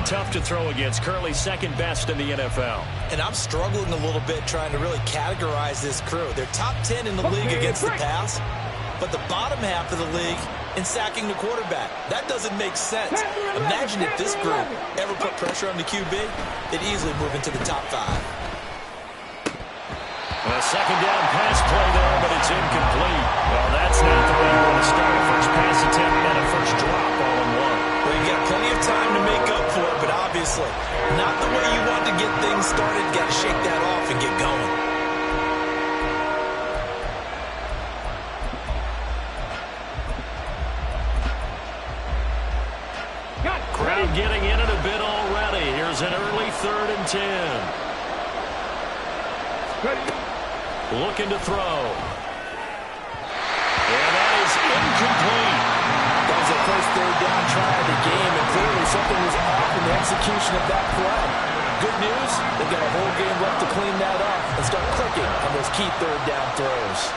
tough to throw against. Currently second best in the NFL. And I'm struggling a little bit trying to really categorize this crew. They're top 10 in the league against the pass, but the bottom half of the league in sacking the quarterback. That doesn't make sense. Imagine if this group ever put pressure on the QB, they'd easily move into the top 5. A second down pass play there, but it's incomplete. Well, that's not the way you want to start. First pass attempt and a first drop all in one. Well, you got plenty of time to make up for it, but obviously not the way you want to get things started. Got to shake that off and get going. Crowd getting in it a bit already. Here's an early 3rd and 10. Looking to throw. And that is incomplete. That was their first 3rd down try of the game, and clearly something was off in the execution of that play. Good news, they've got a whole game left to clean that up and start clicking on those key 3rd down throws.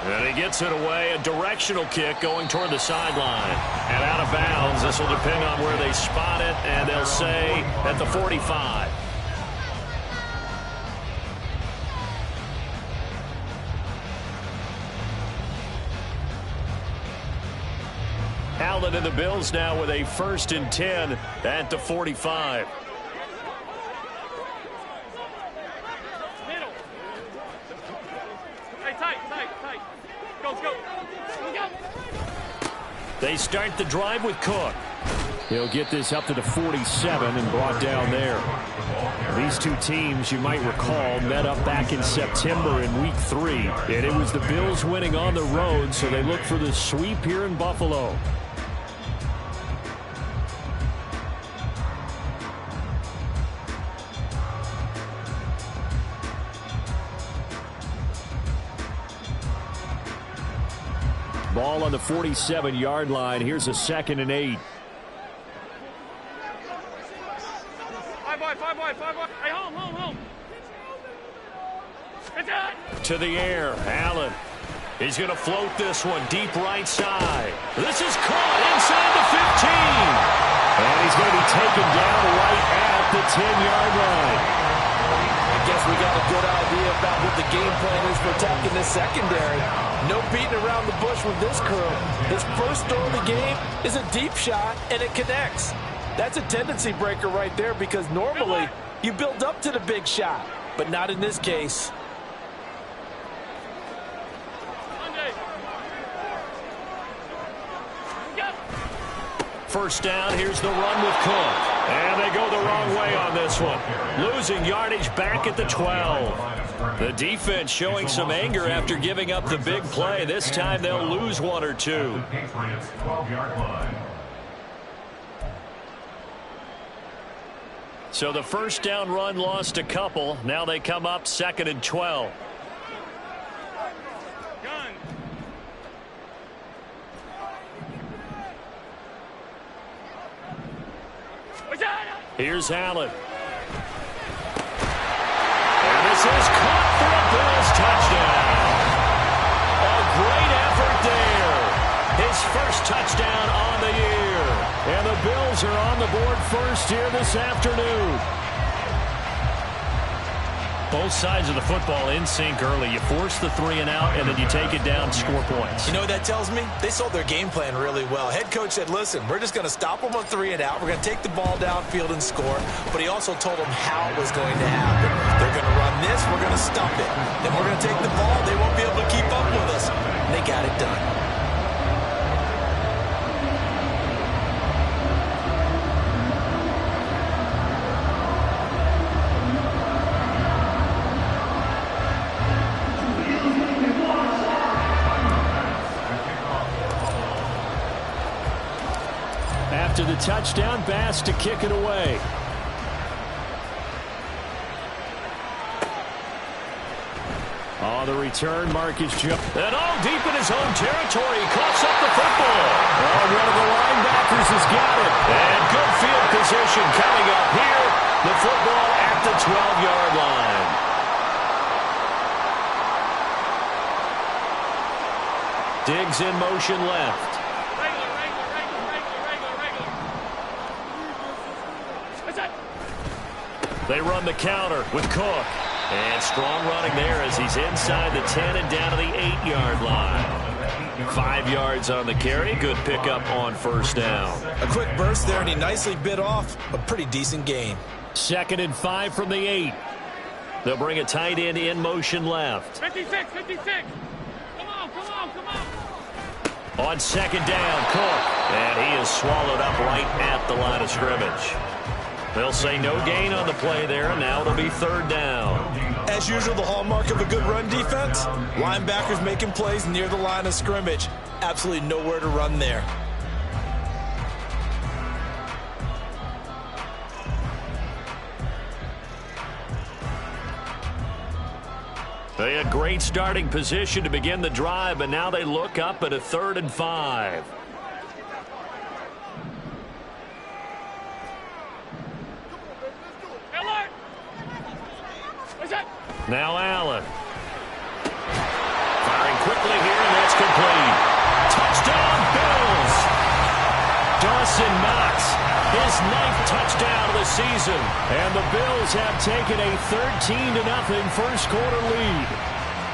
And he gets it away, a directional kick going toward the sideline. And out of bounds, this will depend on where they spot it, and they'll say at the 45. Allen and the Bills now with a 1st and 10 at the 45. They start the drive with Cook. He'll get this up to the 47 and brought down there. These two teams, you might recall, met up back in September in Week 3. And it was the Bills winning on the road, so they look for the sweep here in Buffalo. Ball on the 47-yard line. Here's a 2nd and 8. Hey, home. To the air, Allen. He's going to float this one deep right side. This is caught inside the 15. And he's going to be taken down right at the 10-yard line. I guess we got a good idea about what the game plan is for attacking this secondary. No beating around the bush with this crew. His first throw of the game is a deep shot, and it connects. That's a tendency breaker right there because normally you build up to the big shot, but not in this case. First down, here's the run with Cook. And they go the wrong way on this one. Losing yardage back at the 12. The defense showing some anger after giving up the big play. This time they'll lose 1 or 2. So the first down run lost a couple. Now they come up 2nd and 12. Here's Allen. And this is caught for a Bills touchdown. A great effort there. His first touchdown on the year. And the Bills are on the board first here this afternoon. Both sides of the football in sync early. You force the 3 and out, and then you take it down, score points. You know what that tells me? They sold their game plan really well. Head coach said, listen, we're just going to stop them on 3 and out. We're going to take the ball downfield and score. But he also told them how it was going to happen. They're going to run this. We're going to stump it. Then we're going to take the ball. They won't be able to keep up with us. And they got it done. After the touchdown, Bass to kick it away. On the return, Marcus Jones. And all deep in his own territory, he coughs up the football. Oh, one of the linebackers has got it. And good field position coming up here. The football at the 12-yard line. Diggs in motion left. They run the counter with Cook. And strong running there as he's inside the 10 and down to the 8-yard line. 5 yards on the carry. Good pickup on first down. A quick burst there, and he nicely bit off a pretty decent gain. 2nd and 5 from the 8. They'll bring a tight end in motion left. 56, 56. Come on, come on, come on. On 2nd down, Cook. And he is swallowed up right at the line of scrimmage. They'll say no gain on the play there, and now it'll be 3rd down. As usual, the hallmark of a good run defense, linebackers making plays near the line of scrimmage. Absolutely nowhere to run there. They had great starting position to begin the drive, but now they look up at a 3rd and 5. Now Allen. Firing quickly here, and that's complete. Touchdown, Bills! Dawson Knox, his 9th touchdown of the season. And the Bills have taken a 13-0 first quarter lead.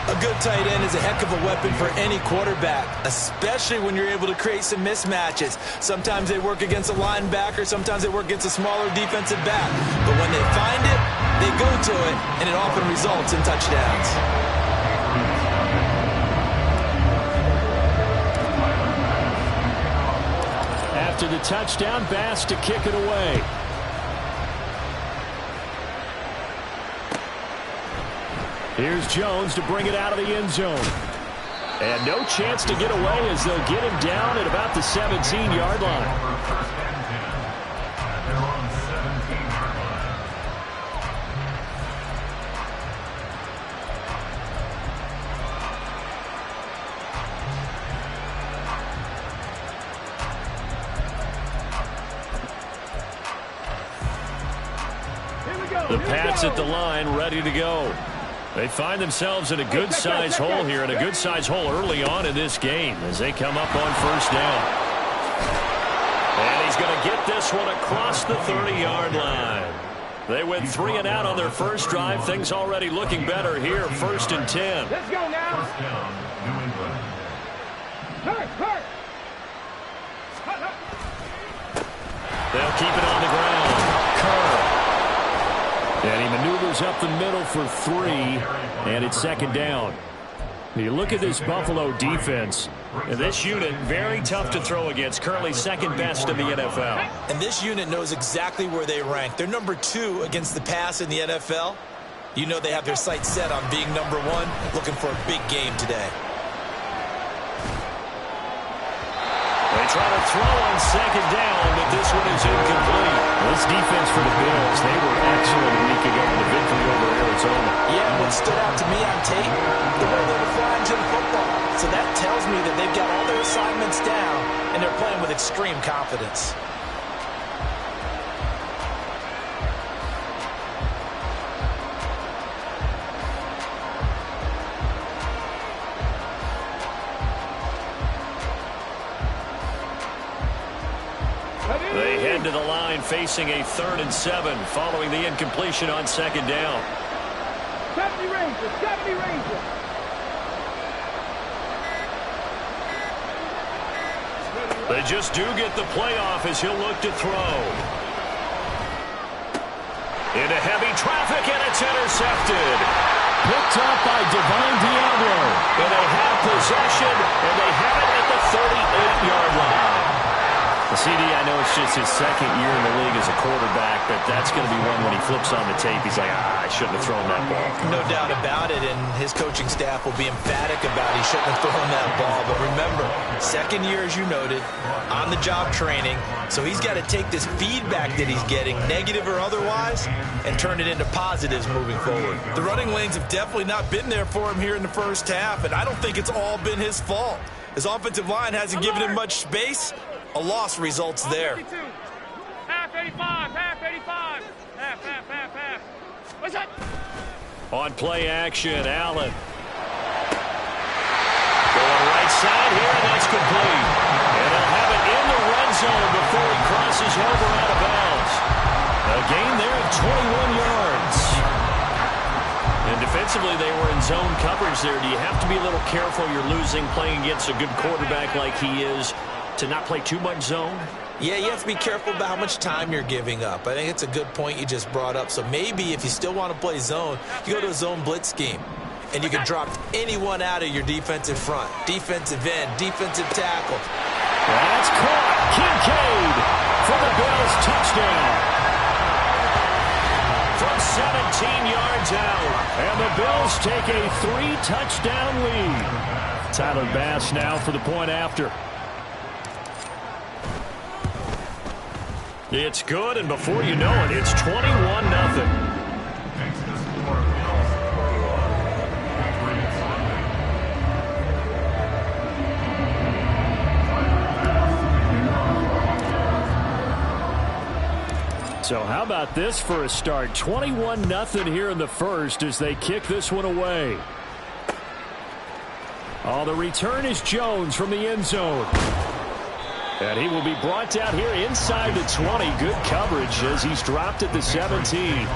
A good tight end is a heck of a weapon for any quarterback, especially when you're able to create some mismatches. Sometimes they work against a linebacker, sometimes they work against a smaller defensive back. But when they find it, they go to it, and it often results in touchdowns. After the touchdown, Bass to kick it away. Here's Jones to bring it out of the end zone. And no chance to get away as they'll get him down at about the 17-yard line. The Pats at the line, ready to go. They find themselves in a good-sized hole here, and a good-sized hole early on in this game as they come up on first down. And he's going to get this one across the 30-yard line. They went 3 and out on their first drive. Things already looking better here, 1st and 10. Let's go now. Hurt. They'll keep it on the ground. Kerr. And he maneuvers up the middle for 3, and it's 2nd down. You look at this Buffalo defense. This unit, very tough to throw against, currently 2nd best in the NFL. And this unit knows exactly where they rank. They're number 2 against the pass in the NFL. You know they have their sights set on being number 1, looking for a big game today. They try to throw on 2nd down, but this one is incomplete. This defense for the Bills, they were excellent a week ago in the victory over Arizona. Yeah, what stood out to me on tape, the way they were flying to the football. So that tells me that they've got all their assignments down, and they're playing with extreme confidence. They head to the line facing a 3rd and 7 following the incompletion on 2nd down. 70 Rangers. They just do get the playoff as he'll look to throw. Into heavy traffic, and it's intercepted. Picked up by Divine Diablo. And they have possession, and they have it at the 38-yard line. CD, I know it's just his 2nd year in the league as a quarterback, but that's going to be one when he flips on the tape. He's like, I shouldn't have thrown that ball. No doubt about it, and his coaching staff will be emphatic about he shouldn't have thrown that ball. But remember, 2nd year, as you noted, on-the-job training, so he's got to take this feedback that he's getting, negative or otherwise, and turn it into positives moving forward. The running lanes have definitely not been there for him here in the first half, and I don't think it's all been his fault. His offensive line hasn't given him much space. A loss results there. Half 85, half 85. Half. What's that? On play action, Allen. Going right side here, and that's complete. And he'll have it in the red zone before he crosses over out of bounds. A gain there of 21 yards. And defensively, they were in zone coverage there. Do you have to be a little careful you're losing playing against a good quarterback like he is to not play too much zone? Yeah, you have to be careful about how much time you're giving up. I think it's a good point you just brought up. So maybe if you still want to play zone, you go to a zone blitz scheme. And you can drop anyone out of your defensive front. Defensive end, defensive tackle. That's caught. Kincaid for the Bills touchdown. From 17 yards out. And the Bills take a 3-touchdown lead. Tyler Bass now for the point after. It's good, and before you know it, it's 21-0. So how about this for a start? 21-0 here in the first as they kick this one away. Oh, the return is Jones from the end zone. And he will be brought down here inside the 20. Good coverage as he's dropped at the 17.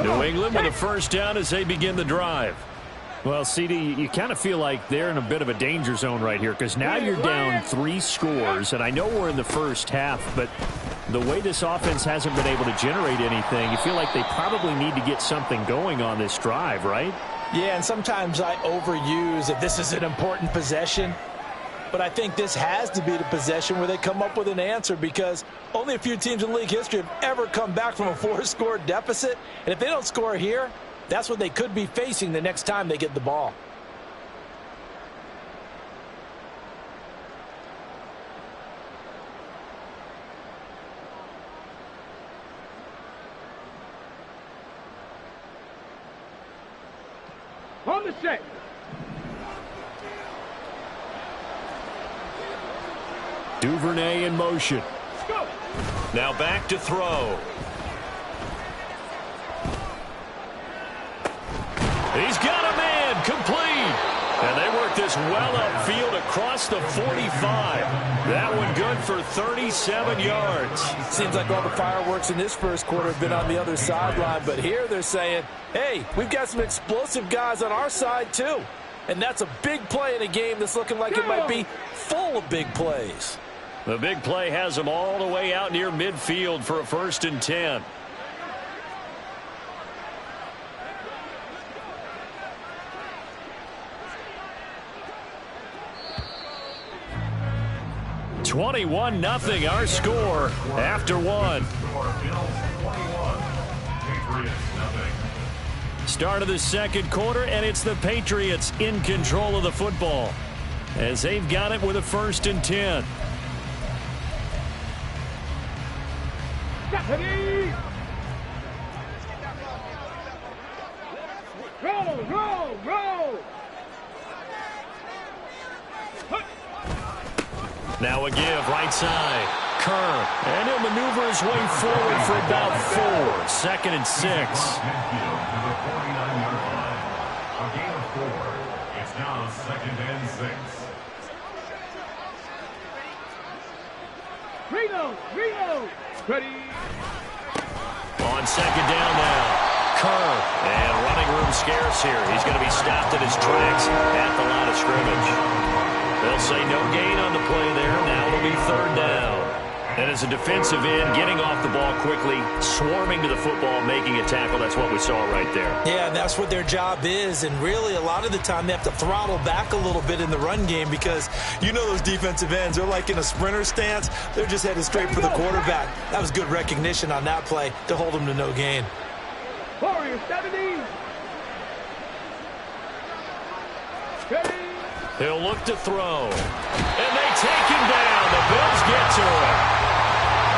New England with a first down as they begin the drive. Well, CD, you kind of feel like they're in a bit of a danger zone right here because now you're down 3 scores, and I know we're in the first half, but the way this offense hasn't been able to generate anything, you feel like they probably need to get something going on this drive, right? Yeah, and sometimes I overuse that this is an important possession, but I think this has to be the possession where they come up with an answer because only a few teams in league history have ever come back from a 4-score deficit, and if they don't score here, that's what they could be facing the next time they get the ball. On the set. Duvernay in motion. Go. Now back to throw. He's got a man complete. And they work this well upfield across the 45. That one good for 37 yards. Seems like all the fireworks in this first quarter have been on the other sideline, but here they're saying, hey, we've got some explosive guys on our side too. And that's a big play in a game that's looking like it might be full of big plays. The big play has them all the way out near midfield for a 1st and 10. (21-0) our score after one. Start of the second quarter, and it's the Patriots in control of the football as they've got it with a 1st and 10. Roll. Now a give, right side. Kerr, and he'll maneuver his way forward for about 4. 2nd and 6. A gain of 4. It's now 2nd and 6. Reload. Ready. On 2nd down now. Kerr, and running room scarce here. He's going to be stopped in his tracks at the line of scrimmage. They'll say no gain on the play there. Now it'll be 3rd down. And as a defensive end, getting off the ball quickly, swarming to the football, making a tackle, that's what we saw right there. Yeah, and that's what their job is. And really, a lot of the time, they have to throttle back a little bit in the run game because you know those defensive ends, they're like in a sprinter stance. They're just headed straight for the quarterback. That was good recognition on that play to hold them to no gain. Warrior 70. Ready. He'll look to throw. And they take him down. The Bills get to him.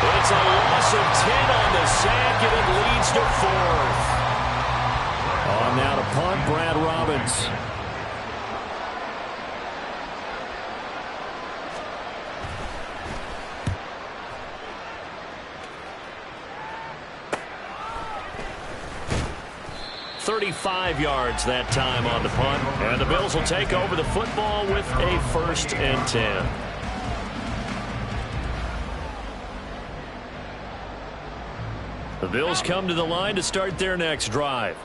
It's a loss of 10 on the sack, and it leads to 4th. On now to punt, Brad Robbins. 35 yards that time on the punt. And the Bills will take over the football with a 1st and 10. The Bills come to the line to start their next drive.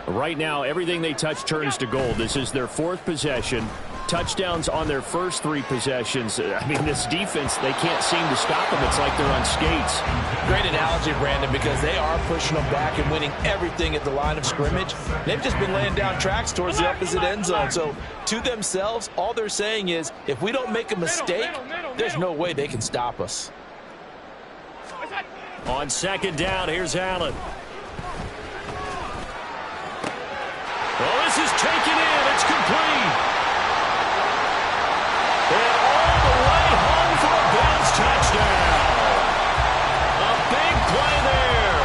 Right now, everything they touch turns to gold. This is their 4th possession. Touchdowns on their first 3 possessions. I mean, this defense, they can't seem to stop them. It's like they're on skates. Great analogy, Brandon, because they are pushing them back and winning everything at the line of scrimmage. They've just been laying down tracks towards the opposite end zone. So, to themselves, all they're saying is, if we don't make a mistake, there's no way they can stop us. On 2nd down, here's Allen. Well, this is taken in. It's complete. And all the way home for a Bills touchdown. A big play there.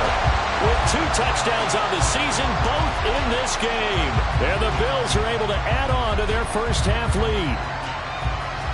With 2 touchdowns on the season, both in this game. And the Bills are able to add on to their first half lead.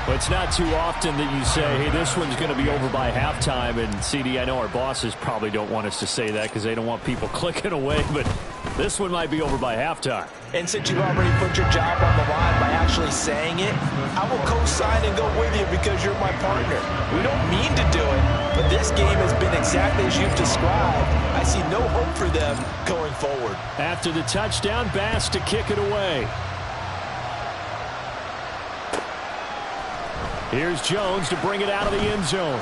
But it's not too often that you say, hey, this one's going to be over by halftime. And, CD, I know our bosses probably don't want us to say that because they don't want people clicking away. But this one might be over by halftime. And since you've already put your job on the line by actually saying it, I will co-sign and go with you because you're my partner. We don't mean to do it, but this game has been exactly as you've described. I see no hope for them going forward. After the touchdown, Bass to kick it away. Here's Jones to bring it out of the end zone.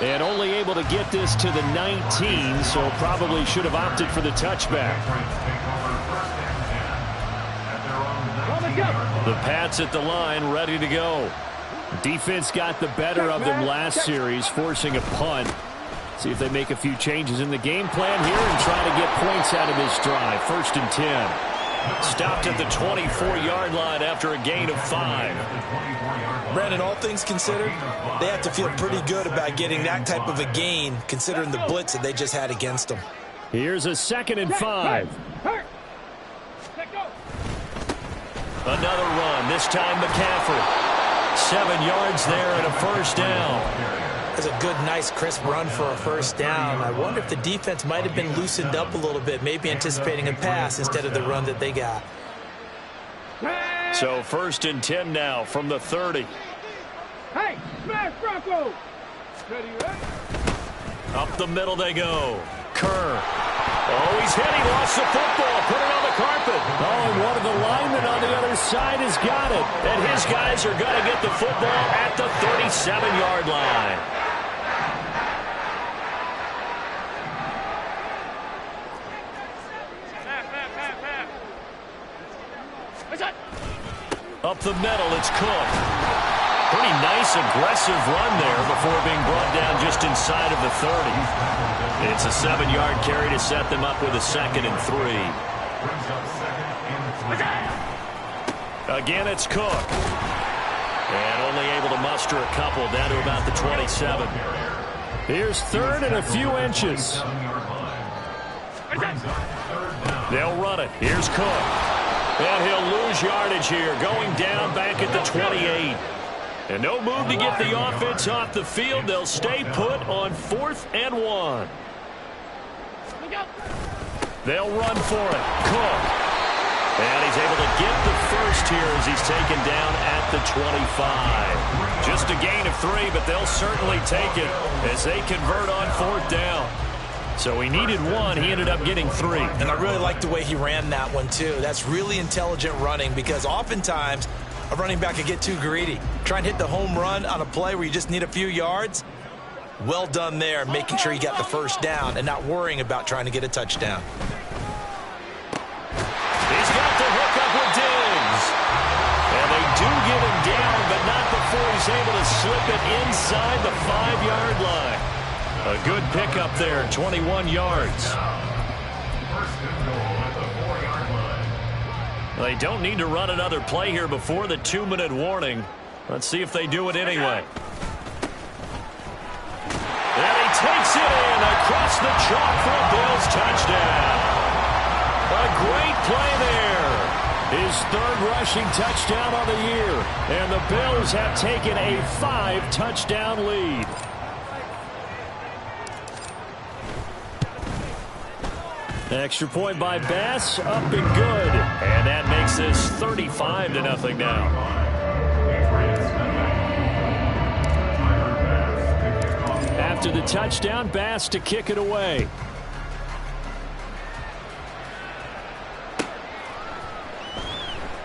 And only able to get this to the 19, so probably should have opted for the touchback. The Pats at the line, ready to go. Defense got the better of them last series, forcing a punt. See if they make a few changes in the game plan here and try to get points out of this drive. 1st and 10. Stopped at the 24-yard line after a gain of 5. Brandon, all things considered, they have to feel pretty good about getting that type of a gain, considering the blitz that they just had against them. Here's a 2nd and 5. Another run, this time McCaffrey. 7 yards there and a 1st down. That's a good, nice, crisp run for a 1st down. I wonder if the defense might have been loosened up a little bit, maybe anticipating a pass instead of the run that they got. So 1st and 10 now from the 30. Hey, smash Bronco! Ready? Up the middle they go. Kerr. Oh, he's hit. He lost the football. Put it on the carpet. Oh, and one of the linemen on the other side has got it. And his guys are going to get the football at the 37-yard line. Up the middle, it's Cook. Pretty nice, aggressive run there before being brought down just inside of the 30. It's a 7-yard carry to set them up with a 2nd and 3. Again, it's Cook. And only able to muster a couple down to about the 27. Here's 3rd and a few inches. They'll run it. Here's Cook. And he'll lose yardage here, going down back at the 28. And no move to get the offense off the field. They'll stay put on 4th and 1. They'll run for it. Cook. And he's able to get the 1st here as he's taken down at the 25. Just a gain of 3, but they'll certainly take it as they convert on 4th down. So he needed 1. He ended up getting 3. And I really like the way he ran that one, too. That's really intelligent running because oftentimes a running back could get too greedy. Try and hit the home run on a play where you just need a few yards. Well done there, making sure you got the 1st down and not worrying about trying to get a touchdown. He's got the hook up with Diggs. And they do get him down, but not before he's able to slip it inside the 5-yard line. A good pickup there, 21 yards. They don't need to run another play here before the 2-minute warning. Let's see if they do it anyway. And he takes it in across the chalk for a Bills touchdown. A great play there. His 3rd rushing touchdown of the year. And the Bills have taken a 5-touchdown lead. Extra point by Bass, up and good. And that makes this 35-0 now. After the touchdown, Bass to kick it away.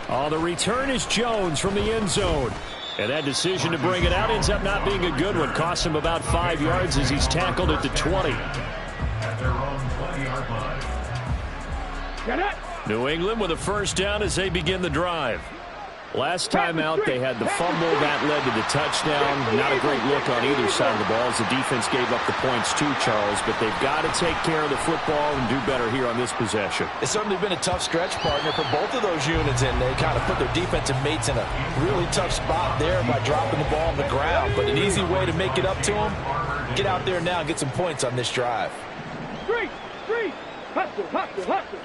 On the return is Jones from the end zone. And that decision to bring it out ends up not being a good one. Cost him about 5 yards as he's tackled at the 20. At their own 20-yard line. New England with a first down as they begin the drive. Last time out, they had the fumble that led to the touchdown. Not a great look on either side of the ball as the defense gave up the points too, Charles. But they've got to take care of the football and do better here on this possession. It's certainly been a tough stretch, partner, for both of those units, and they kind of put their defensive mates in a really tough spot there by dropping the ball on the ground. But an easy way to make it up to them, get out there now and get some points on this drive. Street, hustle, hustle, hustle.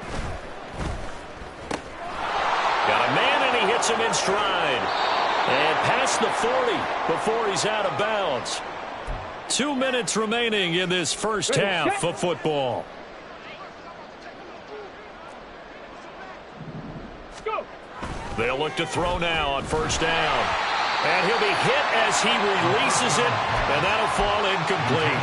Got a man, and he hits him in stride. And past the 40 before he's out of bounds. 2 minutes remaining in this first half of football. Go. They'll look to throw now on first down. And he'll be hit as he releases it, and that'll fall incomplete.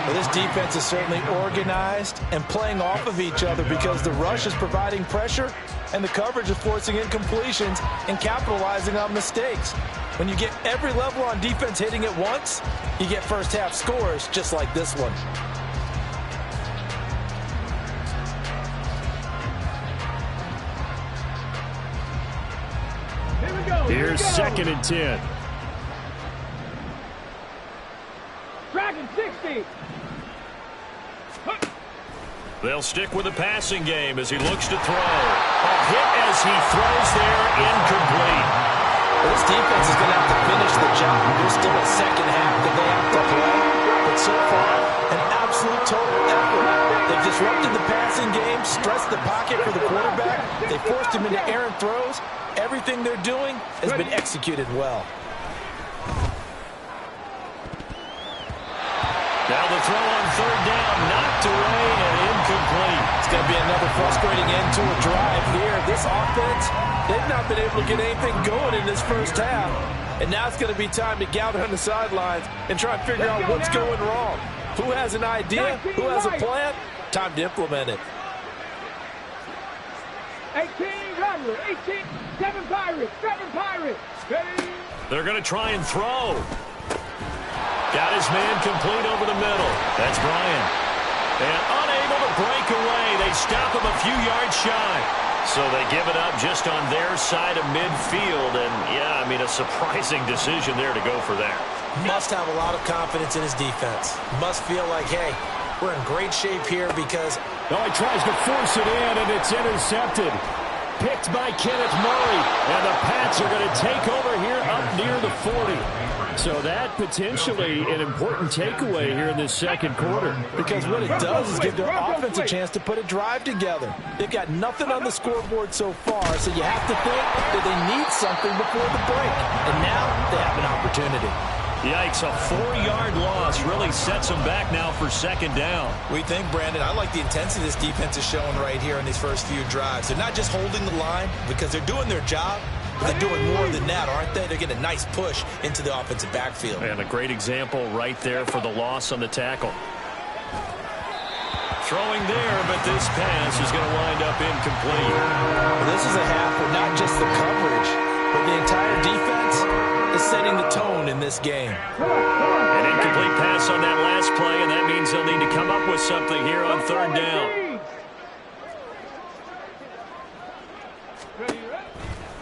Well, this defense is certainly organized and playing off of each other because the rush is providing pressure and the coverage is forcing incompletions and capitalizing on mistakes. When you get every level on defense hitting at once, you get first half scores just like this one. Here's 2nd and 10. Dragon 60. They'll stick with the passing game as he looks to throw. A hit as he throws there, incomplete. Well, this defense is going to have to finish the job. There's still a second half that they have to play. But so far, an absolute total effort. They've disrupted the passing game, stressed the pocket for the quarterback. They forced him into errant throws. Everything they're doing has been executed well. Now the throw on third down, knocked away and incomplete. It's going to be another frustrating end to a drive here. This offense, they've not been able to get anything going in this first half. And now it's going to be time to gather on the sidelines and try and figure out what's going wrong. Who has an idea? Who has a plan? Time to implement it. 18 Rattler, 18, 7 Pirates, 7 Pirates. They're going to try and throw. Got his man complete over the middle. That's Bryant. And unable to break away. They stop him a few yards shy. So they give it up just on their side of midfield. And, yeah, I mean, a surprising decision there to go for that. Must have a lot of confidence in his defense. Must feel like, hey, we're in great shape here because... No, he tries to force it in, and it's intercepted. Picked by Kenneth Murray. And the Pats are going to take over here up near the 40. So that potentially an important takeaway here in this second quarter. Because what it does is give their offense a chance to put a drive together. They've got nothing on the scoreboard so far, so you have to think that they need something before the break. And now they have an opportunity. Yikes, a 4-yard loss really sets them back now for second down. We think, Brandon, I like the intensity this defense is showing right here in these first few drives. They're not just holding the line because they're doing their job. They're doing more than that, aren't they? They're getting a nice push into the offensive backfield. And a great example right there for the loss on the tackle. Throwing there, but this pass is going to wind up incomplete. Well, this is a half where not just the coverage, but the entire defense is setting the tone in this game. An incomplete pass on that last play, and that means they'll need to come up with something here on third down.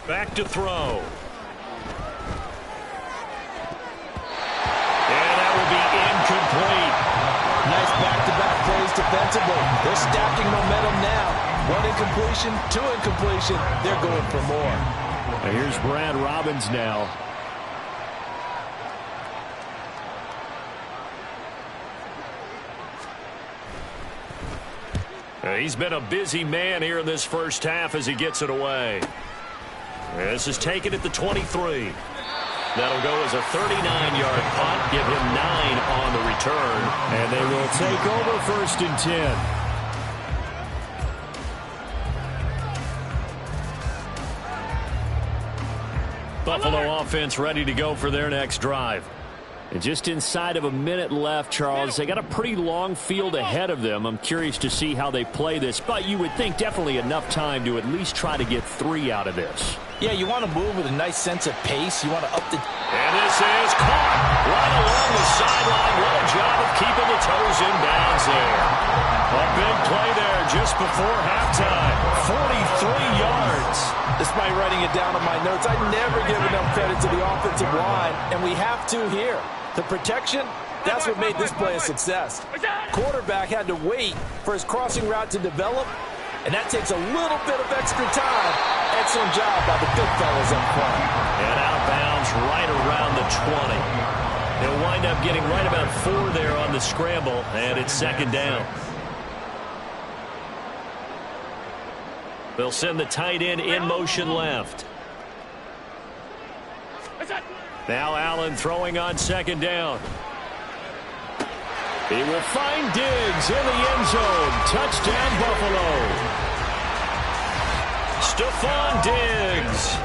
Back to throw. And that will be incomplete. Nice back-to-back plays defensively. They're stacking momentum now. 1 incompletion, 2 incompletion. They're going for more. And here's Brad Robbins now. He's been a busy man here in this first half as he gets it away. This is taken at the 23. That'll go as a 39-yard punt. Give him 9 on the return. And they will take over 1st and 10. Buffalo offense ready to go for their next drive. And just inside of a minute left, Charles. They got a pretty long field ahead of them. I'm curious to see how they play this, but you would think definitely enough time to at least try to get 3 out of this. Yeah, you want to move with a nice sense of pace. You want to up the... And this is caught right along the sideline. What a job of keeping the toes in bounds there. A big play there just before halftime. 43 yards. Despite writing it down on my notes, I never give enough credit to the offensive line, and we have to here. The protection, that's what made this play a success. Quarterback had to wait for his crossing route to develop, and that takes a little bit of extra time. Excellent job by the big fellas up front. And out of bounds right around the 20. They'll wind up getting right about 4 there on the scramble, and it's second down. They'll send the tight end in motion left. Now Allen throwing on second down. He will find Diggs in the end zone. Touchdown, Buffalo. Stephon Diggs.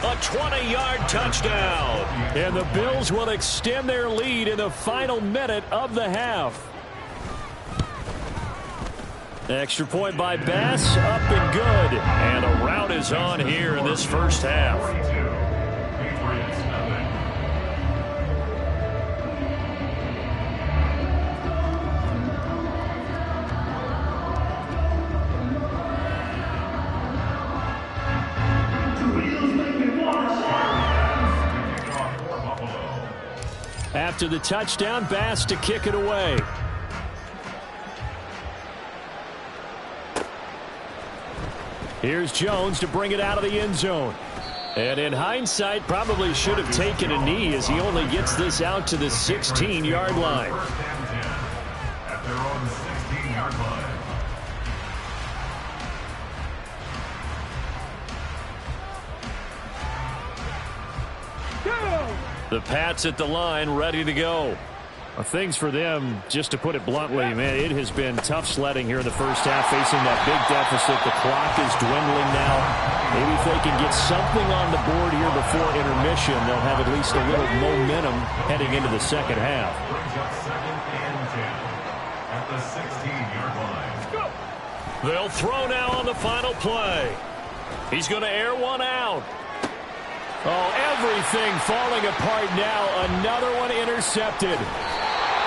A 20-yard touchdown. And the Bills will extend their lead in the final minute of the half. Extra point by Bass, up and good. And a rout is on here in this first half. After the touchdown, Bass to kick it away. Here's Jones to bring it out of the end zone. And in hindsight, probably should have taken a knee as he only gets this out to the 16-yard line. At their own 16-yard line. The Pats at the line, ready to go. Things for them, just to put it bluntly, man, it has been tough sledding here in the first half, facing that big deficit. The clock is dwindling now. Maybe if they can get something on the board here before intermission, they'll have at least a little momentum heading into the second half. Brings up 2nd and 10 at the 16-yard line. They'll throw now on the final play. He's going to air one out. Oh, everything falling apart now. Another one intercepted.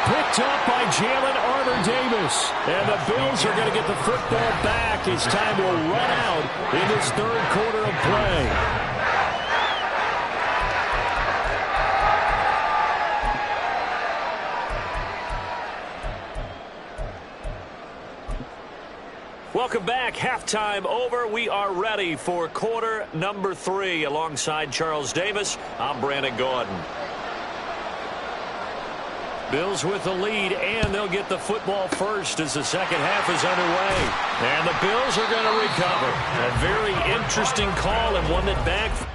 Picked up by Jalen Armour-Davis. And the Bills are going to get the football back as time will run out in this third quarter of play. Welcome back. Halftime over. We are ready for quarter number 3. Alongside Charles Davis, I'm Brandon Gordon. Bills with the lead, and they'll get the football first as the second half is underway. And the Bills are going to recover. A very interesting call and one that backfired.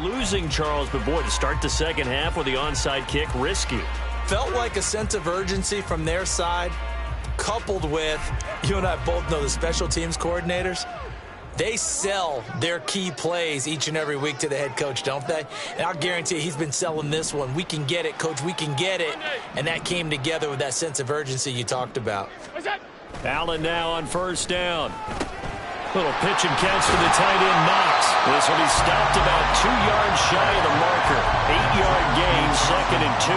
Losing, Charles, but boy, to start the second half with the onside kick, risky. Felt like a sense of urgency from their side, coupled with, you and I both know the special teams coordinators, they sell their key plays each and every week to the head coach, don't they? And I'll guarantee you he's been selling this one. We can get it, coach, we can get it. And that came together with that sense of urgency you talked about. Allen now on first down. Little pitch and catch to the tight end, Knox. This will be stopped about 2 yards shy of the marker. 8-yard gain, 2nd and 2.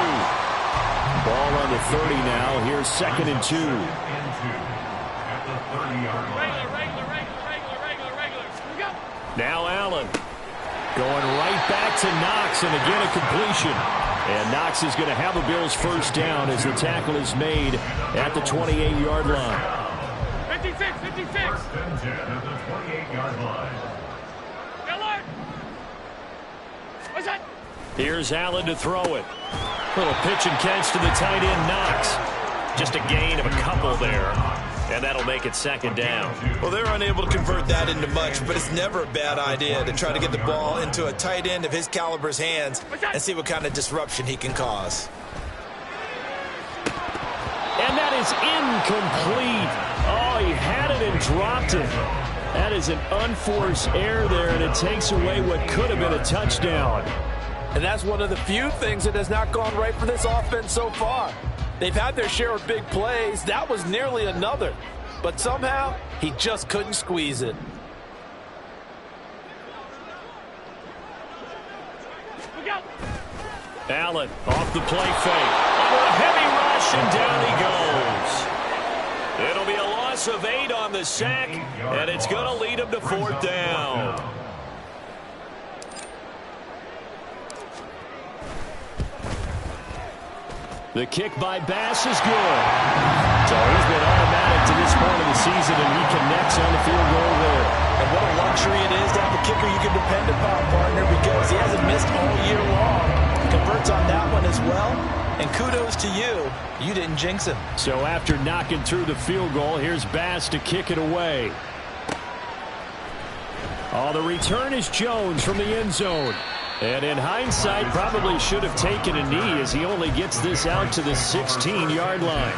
Ball on the 30 now. Here's 2nd and 2. At the 30-yard line. Now Allen going right back to Knox, and again a completion. And Knox is going to have a Bills first down as the tackle is made at the 28-yard line. 56, 56. First and 10 at the 28-yard line. Alert. What's that? Here's Allen to throw it. Little pitch and catch to the tight end, Knox. Just a gain of a couple there. And that'll make it second down. Well, they're unable to convert that into much, but it's never a bad idea to try to get the ball into a tight end of his caliber's hands and see what kind of disruption he can cause. And that is incomplete. Oh, he had it and dropped it. That is an unforced error there, and it takes away what could have been a touchdown. And that's one of the few things that has not gone right for this offense so far. They've had their share of big plays. That was nearly another. But somehow, he just couldn't squeeze it. Look out. Allen off the play fake. Under a heavy rush, and down he goes. It'll be a loss of 8 on the sack, and it's going to lead him to 4th down. The kick by Bass is good. So he's been automatic to this point of the season, and he connects on the field goal there. And what a luxury it is to have a kicker you can depend upon, partner, because he hasn't missed all year long. Converts on that one as well. And kudos to you. You didn't jinx him. So after knocking through the field goal, here's Bass to kick it away. Oh, the return is Jones from the end zone. And in hindsight, probably should have taken a knee as he only gets this out to the 16-yard line.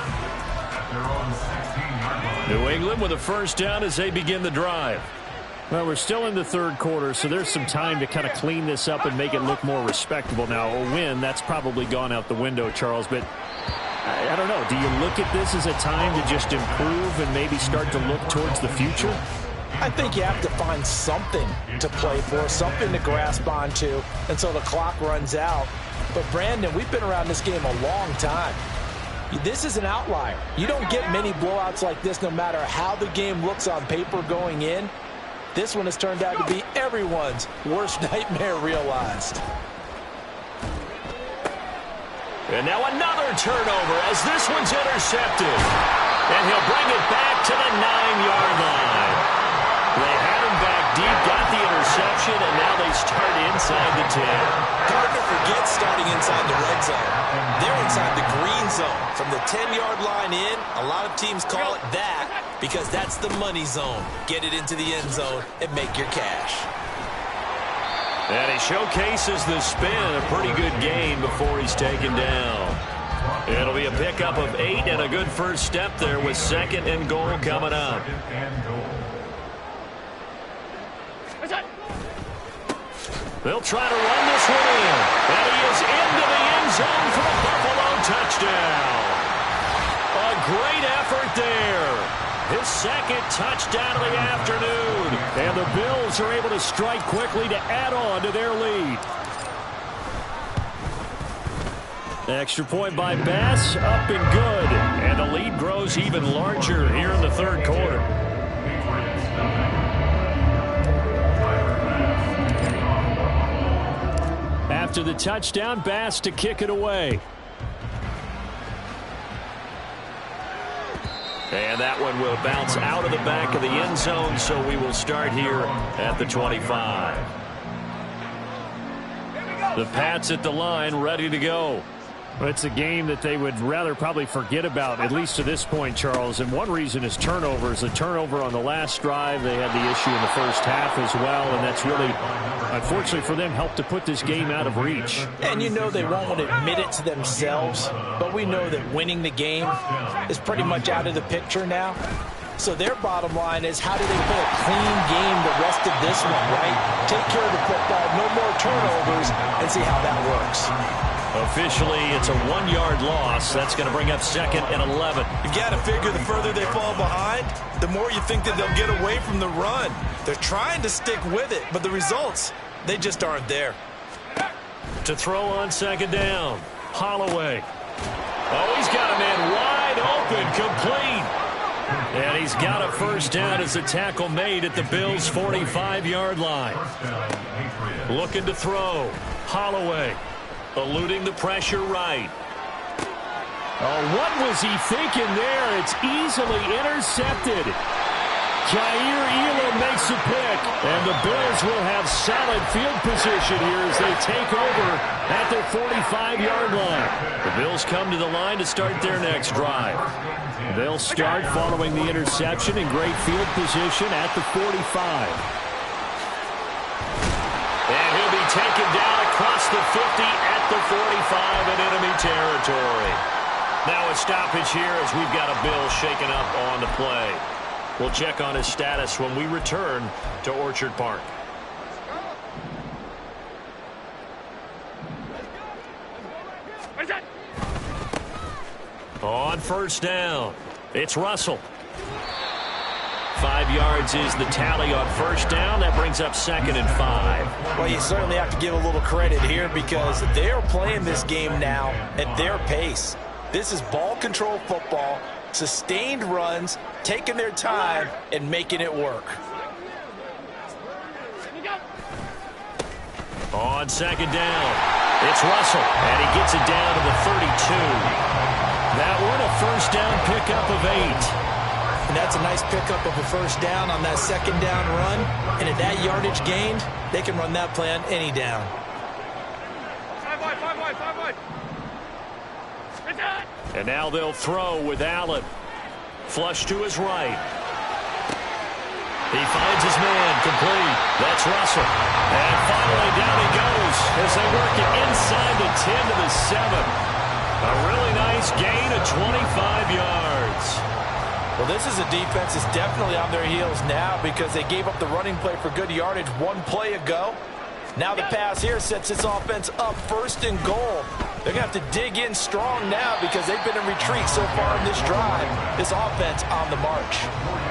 New England with a first down as they begin the drive. Well, we're still in the third quarter, so there's some time to kind of clean this up and make it look more respectable. Now, a win, that's probably gone out the window, Charles, but I don't know. Do you look at this as a time to just improve and maybe start to look towards the future? I think you have to find something to play for, something to grasp onto until the clock runs out. But, Brandon, we've been around this game a long time. This is an outlier. You don't get many blowouts like this no matter how the game looks on paper going in. This one has turned out to be everyone's worst nightmare realized. And now another turnover as this one's intercepted. And he'll bring it back to the 9-yard line. They had him back deep, got the interception, and now they start inside the 10. Hard to forget starting inside the red zone. They're inside the green zone. From the 10-yard line in, a lot of teams call it that because that's the money zone. Get it into the end zone and make your cash. And he showcases the spin, a pretty good gain before he's taken down. It'll be a pickup of 8 and a good first step there with 2nd and goal coming up. They'll try to run this one in. And he is into the end zone for a Buffalo touchdown. A great effort there. His 2nd touchdown of the afternoon. And the Bills are able to strike quickly to add on to their lead. Extra point by Bass, up and good. And the lead grows even larger here in the third quarter. After the touchdown, Bass to kick it away. And that one will bounce out of the back of the end zone, so we will start here at the 25. The Pats at the line, ready to go. Well, it's a game that they would rather probably forget about, at least to this point, Charles. And one reason is turnovers. The turnover on the last drive, they had the issue in the first half as well. And that's really, unfortunately for them, helped to put this game out of reach. And you know they won't admit it to themselves, but we know that winning the game is pretty much out of the picture now. So their bottom line is, how do they play a clean game the rest of this one, right? Take care of the football, no more turnovers, and see how that works. Officially, it's a 1-yard loss. That's going to bring up 2nd and 11. You got to figure the further they fall behind, the more you think that they'll get away from the run. They're trying to stick with it, but the results, they just aren't there. To throw on 2nd down, Holloway. Oh, he's got a man wide open, complete. And he's got a first down as the tackle made at the Bills' 45-yard line. Looking to throw. Holloway. eluding the pressure right. Oh, what was he thinking there? It's easily intercepted. Jair Elam makes a pick, and the Bills will have solid field position here as they take over at their 45-yard line. The Bills come to the line to start their next drive. They'll start following the interception in great field position at the 45. And he'll be taken down across the 50 at the 45 in enemy territory. Now a stoppage here as we've got a Bill shaken up on the play. We'll check on his status when we return to Orchard Park. On first down, it's Russell. 5 yards is the tally on first down. That brings up 2nd and 5. Well, you certainly have to give a little credit here because they're playing this game now at their pace. This is ball control football, sustained runs, taking their time and making it work. On 2nd down, it's Russell, and he gets it down to the 32. That one a first down pickup of 8. And that's a nice pickup of a first down on that 2nd down run. And at that yardage gained, they can run that play on any down. 5 wide. And now they'll throw with Allen. Flush to his right. He finds his man, complete. That's Russell. And finally down he goes as they work it inside the 10 to the 7. A really nice gain of 25 yards. Well, this is a defense that's definitely on their heels now because they gave up the running play for good yardage one play ago. Now the pass here sets this offense up 1st and goal. They're going to have to dig in strong now because they've been in retreat so far in this drive. This offense on the march.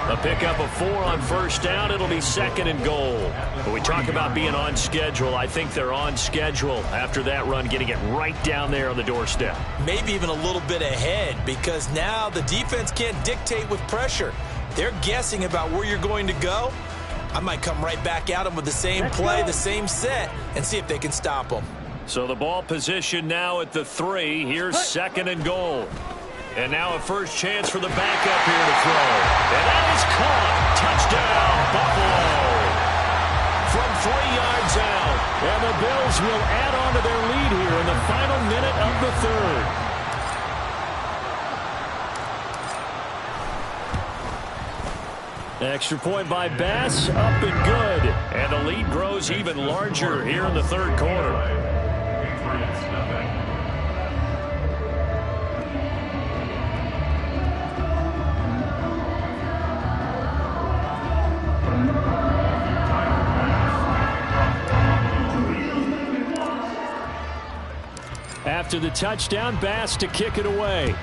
A pickup of 4 on first down. It'll be 2nd and goal. When we talk about being on schedule, I think they're on schedule after that run, getting it right down there on the doorstep. Maybe even a little bit ahead because now the defense can't dictate with pressure. They're guessing about where you're going to go. I might come right back at them with the same play, the same set, and see if they can stop them. So the ball position now at the 3. Here's 2nd and goal. And now a first chance for the backup here to throw. And that is caught. Touchdown, Buffalo. From 3 yards out. And the Bills will add on to their lead here in the final minute of the 3rd. Extra point by Bass, up and good. And the lead grows even larger here in the 3rd quarter. After the touchdown, Bass to kick it away.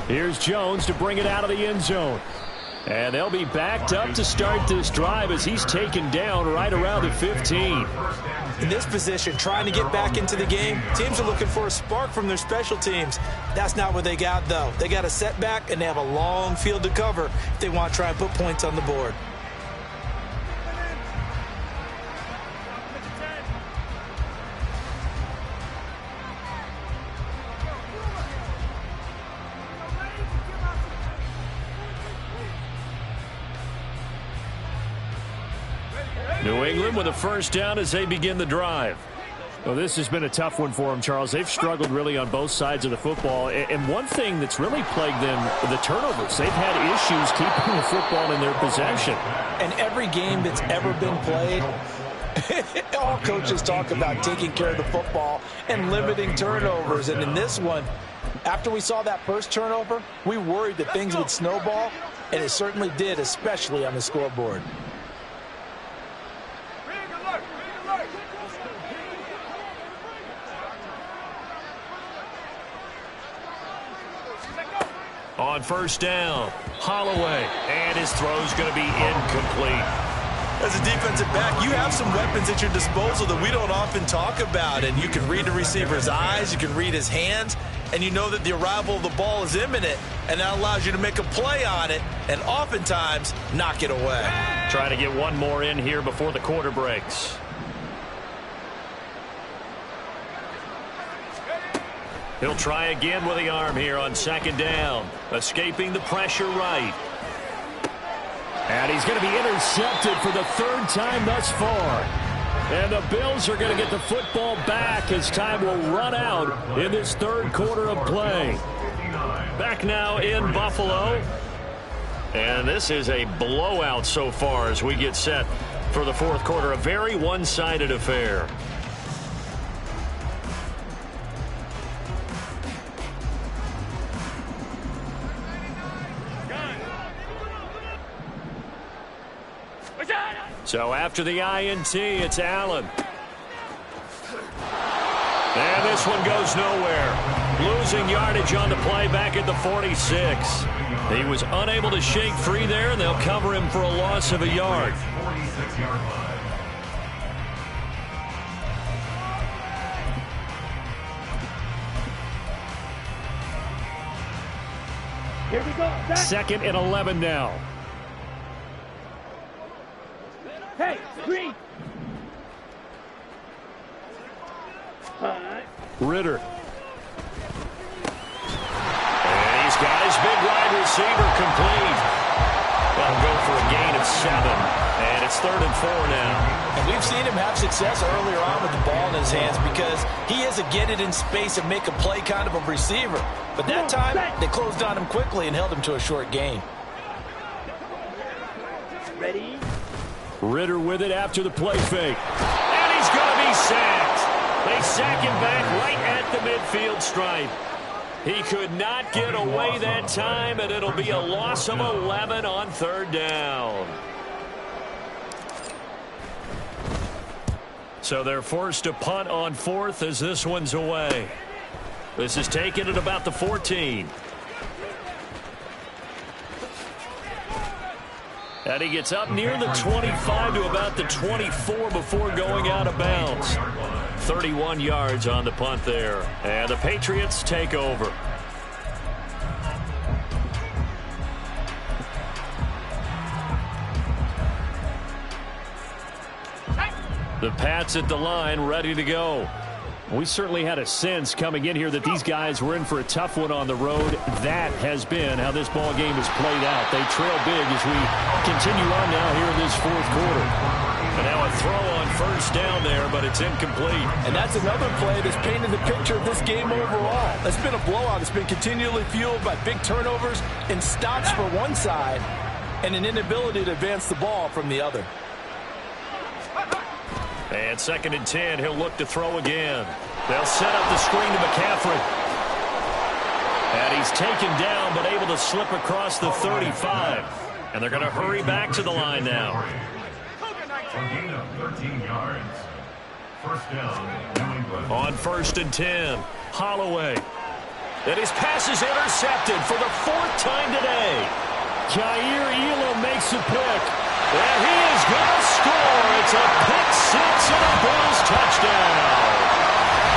Here's Jones to bring it out of the end zone. And they'll be backed up to start this drive as he's taken down right around the 15. In this position, trying to get back into the game, teams are looking for a spark from their special teams. That's not what they got, though. They got a setback, and they have a long field to cover if they want to try and put points on the board. New England with a first down as they begin the drive. Well, this has been a tough one for them, Charles. They've struggled really on both sides of the football. And one thing that's really plagued them, the turnovers. They've had issues keeping the football in their possession. And every game that's ever been played, all coaches talk about taking care of the football and limiting turnovers. And in this one, after we saw that first turnover, we worried that things would snowball, and it certainly did, especially on the scoreboard. On first down, Holloway, and his throw's going to be incomplete. As a defensive back, you have some weapons at your disposal that we don't often talk about, and you can read the receiver's eyes, you can read his hands, and you know that the arrival of the ball is imminent, and that allows you to make a play on it and oftentimes knock it away. Trying to get one more in here before the quarter breaks. He'll try again with the arm here on second down. Escaping the pressure right. And he's going to be intercepted for the third time thus far. And the Bills are going to get the football back as time will run out in this third quarter of play. Back now in Buffalo. And this is a blowout so far as we get set for the fourth quarter. A very one-sided affair. So after the INT, it's Allen. And this one goes nowhere. Losing yardage on the play back at the 46. He was unable to shake free there, and they'll cover him for a loss of a yard. 46-yard line. Here we go. Second and 11 now. Hey, green. Ritter. And he's got his big wide receiver complete. That'll go for a gain of 7. And it's 3rd and 4 now. And we've seen him have success earlier on with the ball in his hands because he is a get it in space and make a play kind of a receiver. But that time, they closed on him quickly and held him to a short gain. Ready? Ritter with it after the play fake. And he's going to be sacked. They sack him back right at the midfield stripe. He could not get away that time, and it'll be a loss of 11 on 3rd down. So they're forced to punt on 4th as this one's away. This is taken at about the 14. And he gets up near the 25 to about the 24 before going out of bounds. 31 yards on the punt there. And the Patriots take over. The Pats at the line, ready to go. We certainly had a sense coming in here that these guys were in for a tough one on the road. That has been how this ball game has played out. They trail big as we continue on now here in this fourth quarter. And now a throw on 1st down there, but it's incomplete. And that's another play that's painted the picture of this game overall. That's been a blowout. It's been continually fueled by big turnovers and stops for one side and an inability to advance the ball from the other. And 2nd and 10, he'll look to throw again. They'll set up the screen to McCaffrey. And he's taken down, but able to slip across the 35. And they're going to hurry back to the line now. A gain of 13 yards. 1st down, New England. On 1st and 10, Holloway. And his pass is intercepted for the 4th time today. Jair Elam makes a pick. And he is going to score. It's a pick 6 and a Bills touchdown.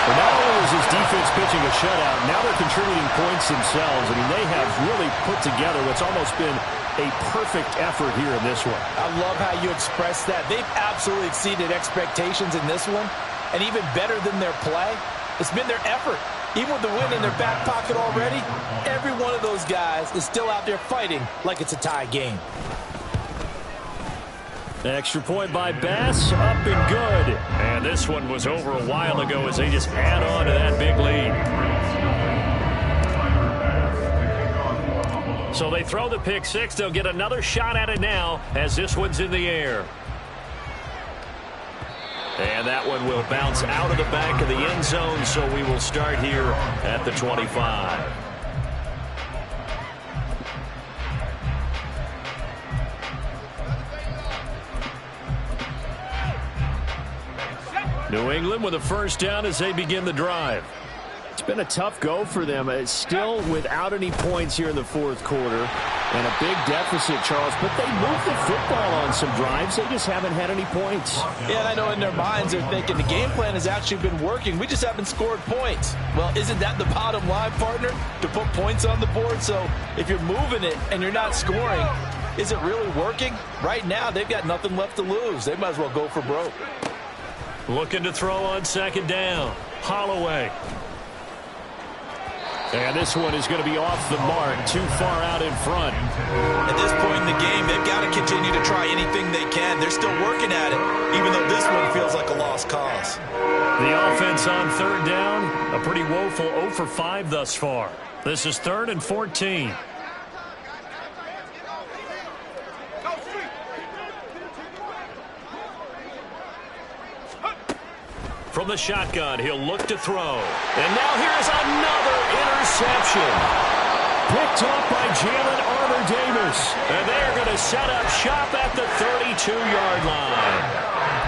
And not only was his defense pitching a shutout, now they're contributing points themselves. I mean, they have really put together what's almost been a perfect effort here in this one. I love how you express that. They've absolutely exceeded expectations in this one. And even better than their play, it's been their effort. Even with the win in their back pocket already, every one of those guys is still out there fighting like it's a tie game. Extra point by Bass, up and good. And this one was over a while ago as they just add on to that big lead. So they throw the pick 6. They'll get another shot at it now as this one's in the air. And that one will bounce out of the back of the end zone, so we will start here at the 25. New England with a 1st down as they begin the drive. It's been a tough go for them. It's still without any points here in the 4th quarter. And a big deficit, Charles. But they moved the football on some drives. They just haven't had any points. Yeah, and I know in their minds they're thinking the game plan has actually been working. We just haven't scored points. Well, isn't that the bottom line, partner? To put points on the board. So if you're moving it and you're not scoring, Is it really working? Right now, they've got nothing left to lose. They might as well go for broke. Looking to throw on second down. Holloway. And this one is going to be off the mark, too far out in front. At this point in the game, they've got to continue to try anything they can. They're still working at it, even though this one feels like a lost cause. The offense on third down, a pretty woeful 0 for 5 thus far. This is 3rd and 14. From the shotgun, he'll look to throw. And now here's another interception. Picked off by Jalen Armour-Davis. And they're going to set up shop at the 32-yard line.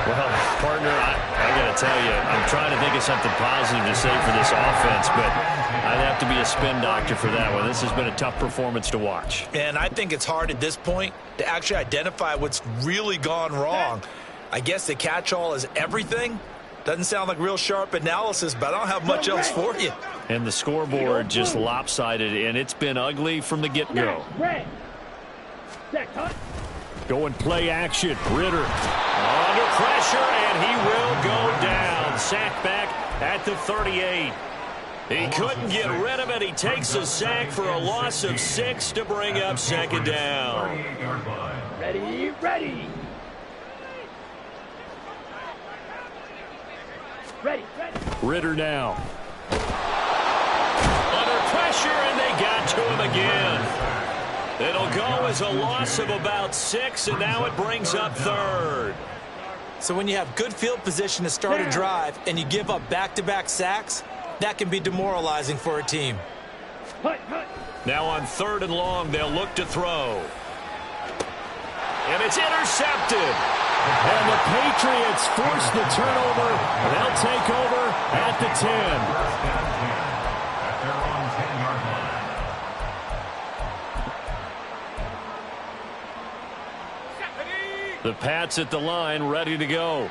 Well, partner, I got to tell you, I'm trying to think of something positive to say for this offense, but I'd have to be a spin doctor for that one. This has been a tough performance to watch. And I think it's hard at this point to actually identify what's really gone wrong. I guess the catch-all is everything. Doesn't sound like real sharp analysis, but I don't have much else for you. And the scoreboard just lopsided, and it's been ugly from the get-go. Going play action. Ritter under pressure, and he will go down. Sack back at the 38. He couldn't get rid of it. He takes a sack for a loss of 6 to bring up second down. Ready, ready. Ready, ready. Ritter now. Under pressure, and they got to him again. It'll go as a loss of about 6, and now it brings up 3rd. So when you have good field position to start a drive and you give up back-to-back sacks, that can be demoralizing for a team. Now on 3rd and long, they'll look to throw. And it's intercepted. And the Patriots force the turnover. They'll take over at the 10. The Pats at the line, ready to go.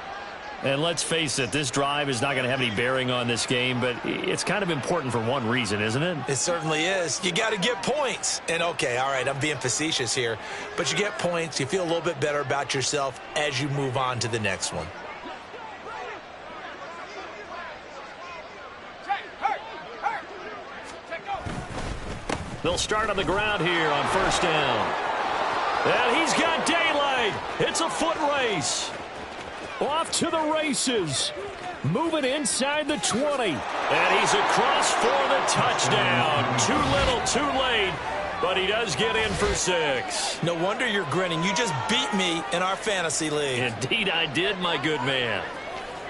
And let's face it, this drive is not going to have any bearing on this game, but it's kind of important for one reason, isn't it? It certainly is. You got to get points. And, okay, all right, I'm being facetious here, but you get points, you feel a little bit better about yourself as you move on to the next one. They'll start on the ground here on 1st down. And he's got daylight. It's a foot race. Off to the races. Moving inside the 20. And he's across for the touchdown. Too little, too late. But he does get in for 6. No wonder you're grinning. You just beat me in our fantasy league. Indeed I did, my good man.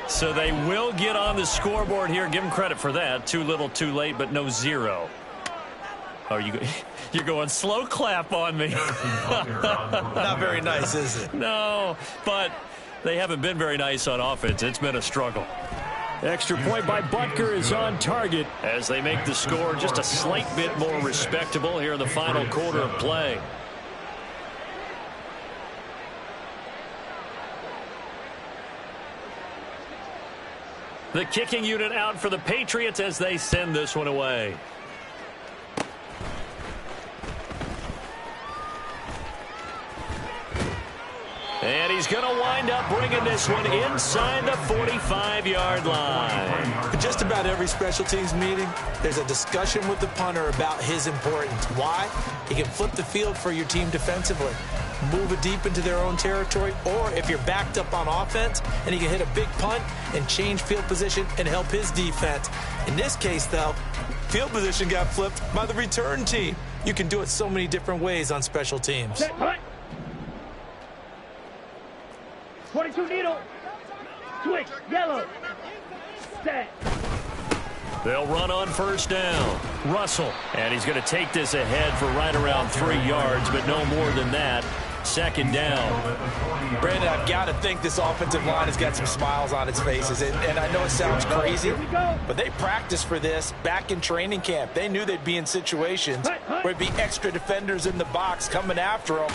So they will get on the scoreboard here. Give them credit for that. Too little, too late, but no 0. Oh, you're going slow clap on me. Not very nice, is it? No, but they haven't been very nice on offense. It's been a struggle. Extra point by Butker is on target as they make the score just a slight bit more respectable here in the final quarter of play. The kicking unit out for the Patriots as they send this one away. And he's going to wind up bringing this one inside the 45-yard line. Just about every special teams meeting, there's a discussion with the punter about his importance. Why? He can flip the field for your team defensively, move it deep into their own territory, or if you're backed up on offense, and he can hit a big punt and change field position and help his defense. In this case, though, field position got flipped by the return team. You can do it so many different ways on special teams. 22 needle. Switch. Yellow. Set. They'll run on 1st down. Russell. And he's going to take this ahead for right around 3 yards, but no more than that. 2nd down. Brandon, I've got to think this offensive line has got some smiles on its faces. And I know it sounds crazy, but they practiced for this back in training camp. They knew they'd be in situations where it'd be extra defenders in the box coming after them,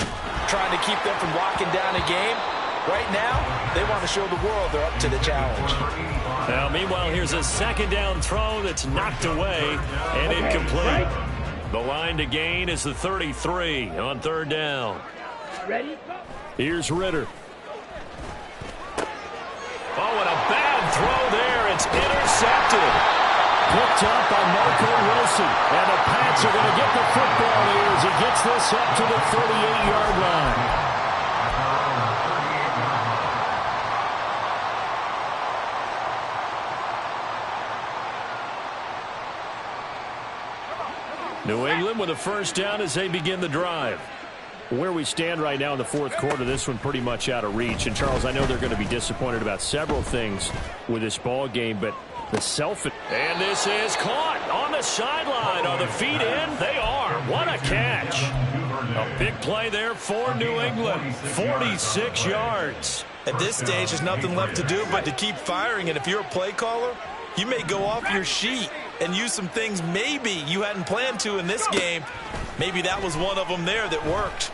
trying to keep them from locking down a game. Right now, they want to show the world they're up to the challenge. Now, meanwhile, here's a 2nd down throw that's knocked away and incomplete. The line to gain is the 33 on 3rd down. Ready? Here's Ritter. Oh, and a bad throw there. It's intercepted. Picked up by Marco Wilson. And the Pats are going to get the football here as he gets this up to the 38-yard line. New England with a first down as they begin the drive. Where we stand right now in the fourth quarter, this one pretty much out of reach. And, Charles, I know they're going to be disappointed about several things with this ball game, but the And this is caught on the sideline. Are the feet in? They are. What a catch. A big play there for New England. 46 yards. At this stage, there's nothing left to do but to keep firing. And if you're a play caller, you may go off your sheet and use some things maybe you hadn't planned to in this game. Maybe that was one of them there that worked.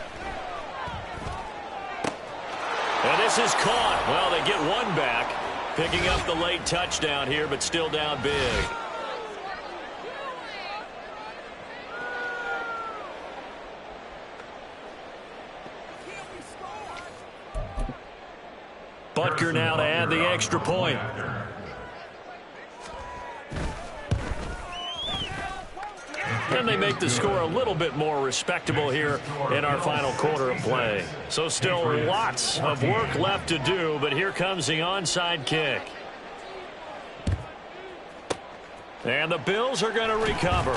And this is caught. Well, they get one back. Picking up the late touchdown here, but still down big. Butker now to add the extra point. And they make the score a little bit more respectable here in our final quarter of play. So still lots of work left to do, but here comes the onside kick. And the Bills are going to recover.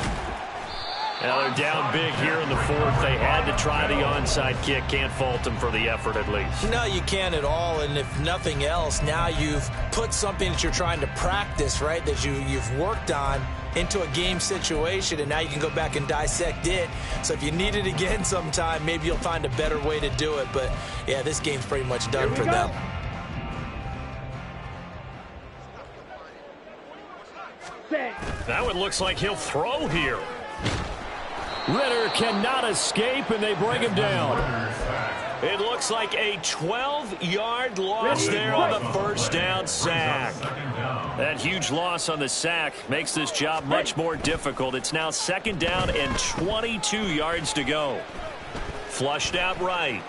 Now they're down big here in the fourth. They had to try the onside kick. Can't fault them for the effort at least. No, you can't at all. And if nothing else, now you've put something that you're trying to practice, right, that you've worked on into a game situation, and now you can go back and dissect it. So if you need it again sometime, maybe you'll find a better way to do it. But, yeah, this game's pretty much done for them. That one looks like he'll throw here. Ritter cannot escape, and they bring him down. It looks like a 12-yard loss there on the first down sack. That huge loss on the sack makes this job much more difficult. It's now second down and 22 yards to go. Flushed out right.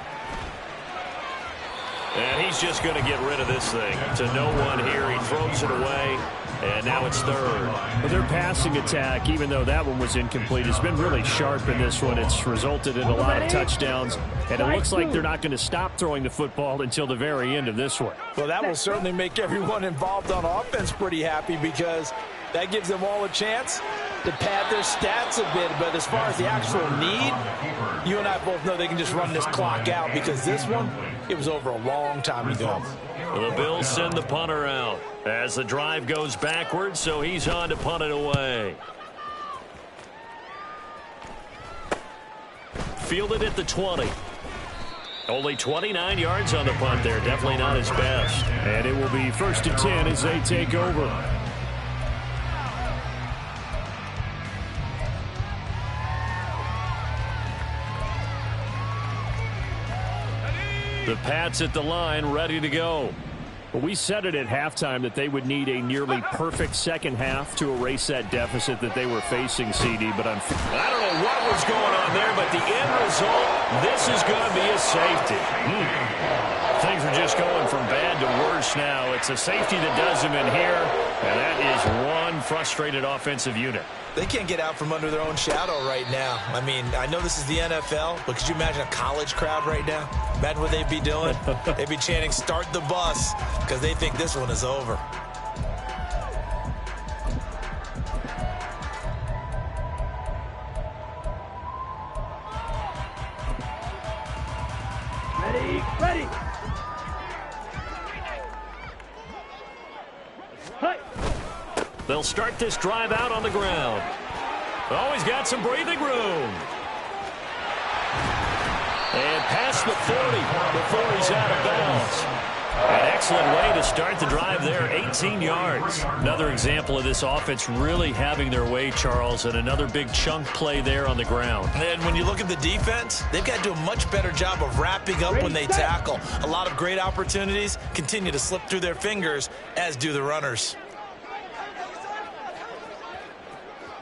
And he's just going to get rid of this thing. To no one here. He throws it away. And now it's third. But their passing attack, even though that one was incomplete, has been really sharp in this one. It's resulted in a lot of touchdowns. And it looks like they're not going to stop throwing the football until the very end of this one. Well, that will certainly make everyone involved on offense pretty happy, because that gives them all a chance to pad their stats a bit. But as far as the actual need, you and I both know they can just run this clock out, because this one, it was over a long time ago. The Bills send the punter out as the drive goes backwards, so he's on to punt it away. Fielded at the 20. Only 29 yards on the punt there. Definitely not his best. And it will be 1st and 10 as they take over. The Pats at the line, ready to go. But we said it at halftime that they would need a nearly perfect second half to erase that deficit that they were facing, CD. But I don't know what was going on there, but the end result, this is going to be a safety. Things are just going from bad to worse now. It's a safety that does them in here, and that is one frustrated offensive unit. They can't get out from under their own shadow right now. I mean, I know this is the NFL, but could you imagine a college crowd right now? Imagine what they'd be doing. They'd be chanting, "Start the bus," because they think this one is over. Ready. They'll start this drive out on the ground. Oh, he's got some breathing room. And past the 40 before he's out of bounds. An excellent way to start the drive there, 18 yards. Another example of this offense really having their way, Charles, and another big chunk play there on the ground. And when you look at the defense, they've got to do a much better job of wrapping up when they tackle. A lot of great opportunities continue to slip through their fingers, as do the runners.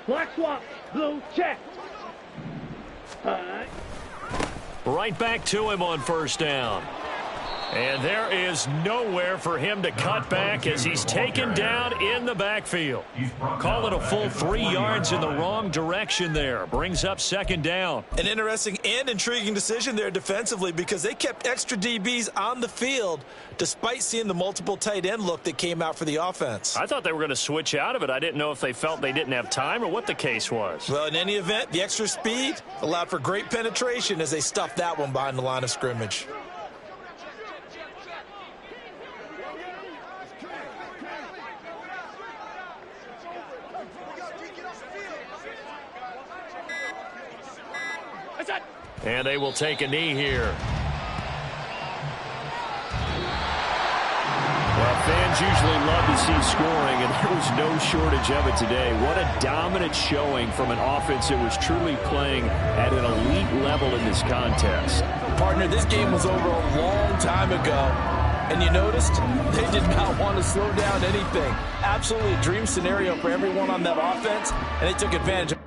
Black swap, blue check. Right back to him on first down. And there is nowhere for him to cut back as he's taken down in the backfield. Call it a full 3 yards in the wrong direction there. Brings up second down. An interesting and intriguing decision there defensively because they kept extra DBs on the field despite seeing the multiple tight end look that came out for the offense. I thought they were going to switch out of it. I didn't know if they felt they didn't have time or what the case was. Well, in any event, the extra speed allowed for great penetration as they stuffed that one behind the line of scrimmage. And they will take a knee here. Well, fans usually love to see scoring, and there was no shortage of it today. What a dominant showing from an offense that was truly playing at an elite level in this contest. Partner, this game was over a long time ago. And you noticed they did not want to slow down anything. Absolutely a dream scenario for everyone on that offense, and they took advantage of it.